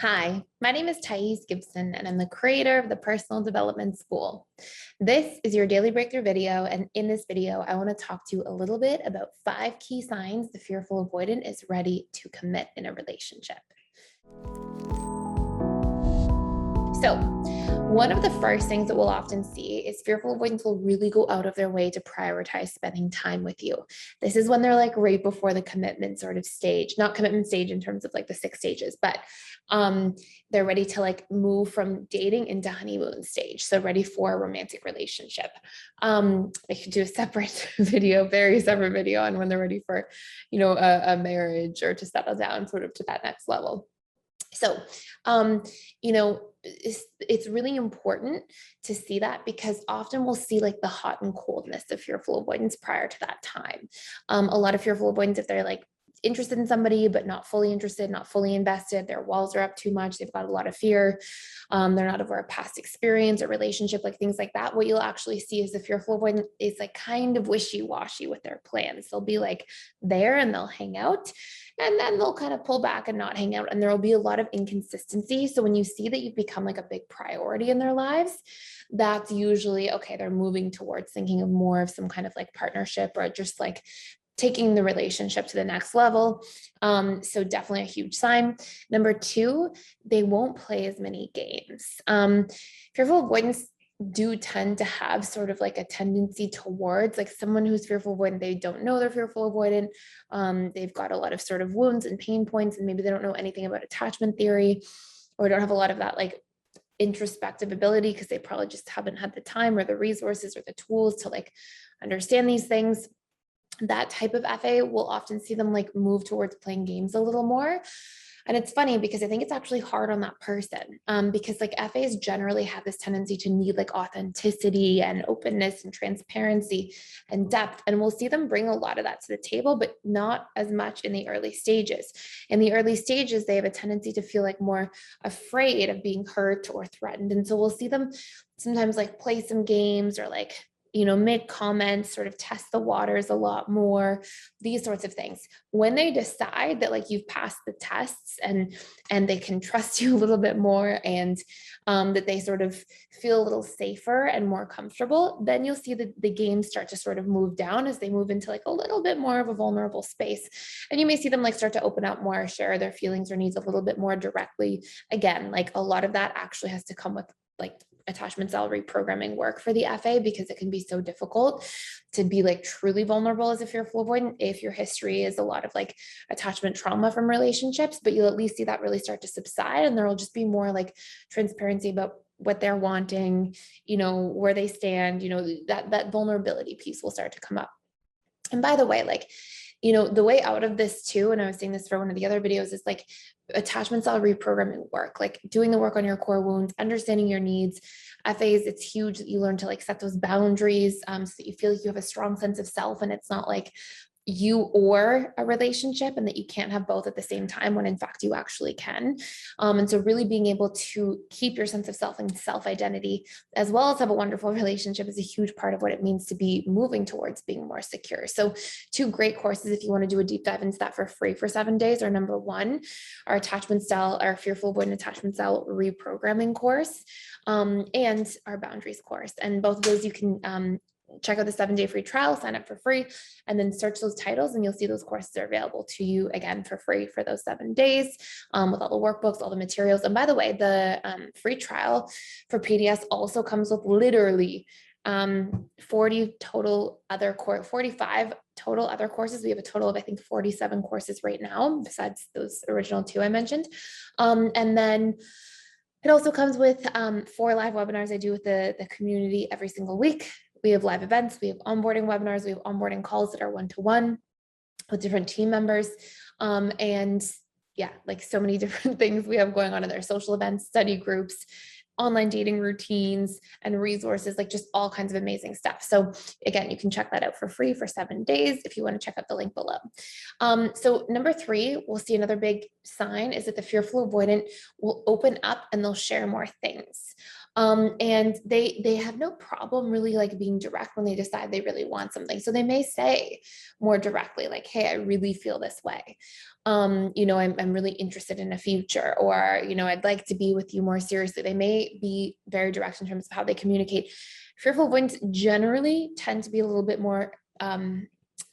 Hi, my name is Thais Gibson, and I'm the creator of the Personal Development School. This is your daily breakthrough video, and in this video, I want to talk to you a little bit about 5 key signs the fearful avoidant is ready to commit in a relationship. So, one of the first things that we'll often see is fearful avoidants will really go out of their way to prioritize spending time with you. This is when they're like right before the commitment sort of stage, not commitment stage in terms of like the 6 stages, but they're ready to like move from dating into honeymoon stage. So ready for a romantic relationship. I should do a separate video, very separate video on when they're ready for, a marriage or to settle down sort of to that next level. So, it's really important to see that because often we'll see like the hot and coldness of fearful avoidance prior to that time. A lot of fearful avoidance, if they're like interested in somebody, but not fully interested, not fully invested, their walls are up too much, they've got a lot of fear, they're not over a past experience or relationship, like things like that. What you'll actually see is the fearful avoidant is like kind of wishy-washy with their plans. They'll be like there and they'll hang out, and then they'll kind of pull back and not hang out, and there will be a lot of inconsistency. So when you see that you've become like a big priority in their lives, that's usually okay, they're moving towards thinking of more of some kind of like partnership or just like taking the relationship to the next level. So definitely a huge sign. Number two, they won't play as many games. Fearful avoidance do tend to have sort of like a tendency towards like someone who's fearful avoidant, they don't know they're fearful avoidant. They've got a lot of sort of wounds and pain points, and maybe they don't know anything about attachment theory or don't have a lot of that like introspective ability because they probably just haven't had the time or the resources or the tools to like understand these things. That type of FA will often see them like move towards playing games a little more. And it's funny because I think it's actually hard on that person because like FAs generally have this tendency to need like authenticity and openness and transparency and depth. And we'll see them bring a lot of that to the table, but not as much in the early stages. In the early stages, they have a tendency to feel like more afraid of being hurt or threatened. And so we'll see them sometimes like play some games or like make comments, sort of test the waters a lot more, these sorts of things. When they decide that like you've passed the tests and they can trust you a little bit more and that they sort of feel a little safer and more comfortable, then you'll see the games start to sort of move down as they move into like a little bit more of a vulnerable space. And you may see them like start to open up more, share their feelings or needs a little bit more directly. Again, like a lot of that actually has to come with like attachment style reprogramming work for the FA because it can be so difficult to be like truly vulnerable as a fearful avoidant if your history is a lot of like attachment trauma from relationships, but you'll at least see that really start to subside and there will just be more like transparency about what they're wanting, where they stand, that vulnerability piece will start to come up. And by the way, like, the way out of this too, and I was saying this for one of the other videos, is like attachment style reprogramming work, like doing the work on your core wounds, understanding your needs. FAs, it's huge that you learn to like set those boundaries so that you feel like you have a strong sense of self and it's not like you or a relationship and that you can't have both at the same time when in fact you actually can. And so really being able to keep your sense of self and self-identity as well as have a wonderful relationship is a huge part of what it means to be moving towards being more secure. So 2 great courses if you want to do a deep dive into that for free for 7 days are number one, our attachment style, our fearful avoidant attachment style reprogramming course, and our boundaries course. And both of those you can check out the 7-day free trial, sign up for free, and then search those titles and you'll see those courses are available to you again for free for those 7 days with all the workbooks, all the materials. And by the way, the free trial for PDS also comes with literally 45 total other courses. We have a total of, I think, 47 courses right now, besides those original 2 I mentioned. And then it also comes with 4 live webinars I do with the community every single week. We have live events, we have onboarding webinars, we have onboarding calls that are one-to-one with different team members. And yeah, like so many different things we have going on in there, social events, study groups, online dating routines and resources, like just all kinds of amazing stuff. So again, you can check that out for free for 7 days if you want to check out the link below. So number 3, we'll see another big sign is that the fearful avoidant will open up and they'll share more things. And they have no problem really like being direct when they decide they really want something. So they may say more directly, like, hey, I really feel this way. I'm really interested in a future, or, I'd like to be with you more seriously. They may be very direct in terms of how they communicate. Fearful avoidants generally tend to be a little bit more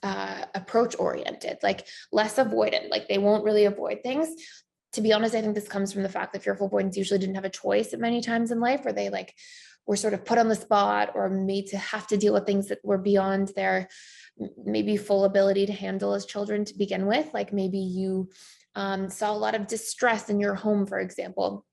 approach oriented, like less avoidant, like they won't really avoid things. To be honest, I think this comes from the fact that fearful avoidants usually didn't have a choice at many times in life, where they like were sort of put on the spot or made to have to deal with things that were beyond their maybe full ability to handle as children to begin with. Like maybe you saw a lot of distress in your home, for example,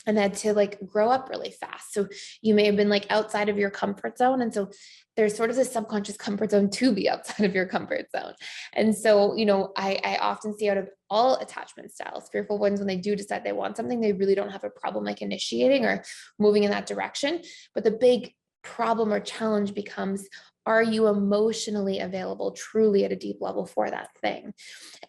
and had to like grow up really fast. So you may have been like outside of your comfort zone. And so there's sort of this subconscious comfort zone to be outside of your comfort zone. And so, I often see out of all attachment styles, fearful ones, when they do decide they want something, they really don't have a problem like initiating or moving in that direction. But the big problem or challenge becomes, are you emotionally available truly at a deep level for that thing?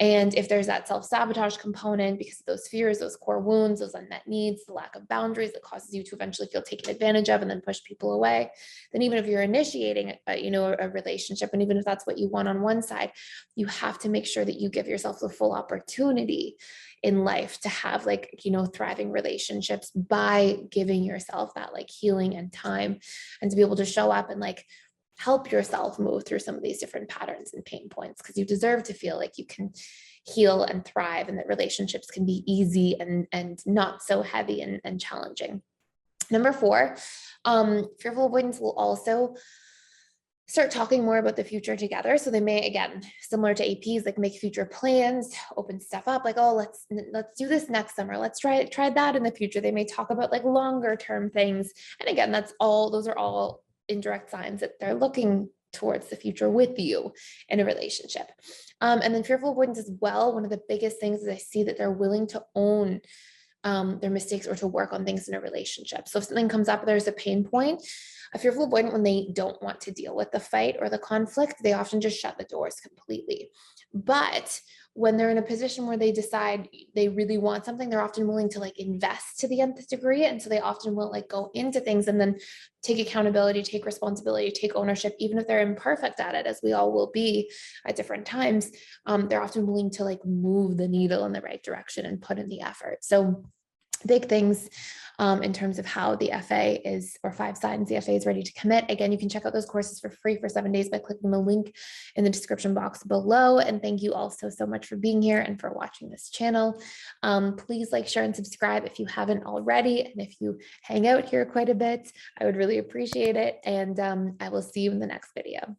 And if there's that self-sabotage component because of those fears, those core wounds, those unmet needs, the lack of boundaries that causes you to eventually feel taken advantage of and then push people away, then even if you're initiating a relationship, and even if that's what you want on one side, you have to make sure that you give yourself the full opportunity in life to have thriving relationships by giving yourself that like healing and time, and to be able to show up and like help yourself move through some of these different patterns and pain points, because you deserve to feel like you can heal and thrive, and that relationships can be easy and not so heavy and challenging. Number 4, fearful avoidants will also start talking more about the future together. So they may, again, similar to APs, like make future plans, open stuff up, like, oh, let's do this next summer. Let's try that in the future. They may talk about like longer term things. And again, those are all indirect signs that they're looking towards the future with you in a relationship. And then fearful avoidance as well. One of the biggest things is I see that they're willing to own their mistakes or to work on things in a relationship. So if something comes up, there's a pain point. A fearful avoidant, when they don't want to deal with the fight or the conflict, they often just shut the doors completely. But when they're in a position where they decide they really want something, they're often willing to like invest to the nth degree. And so they often will like go into things and then take accountability, take responsibility, take ownership, even if they're imperfect at it, as we all will be at different times. They're often willing to like move the needle in the right direction and put in the effort. So big things in terms of how the FA is, or 5 signs the FA is ready to commit. Again, you can check out those courses for free for 7 days by clicking the link in the description box below. And thank you all so much for being here and for watching this channel. Please like, share, and subscribe if you haven't already. And if you hang out here quite a bit, I would really appreciate it. And I will see you in the next video.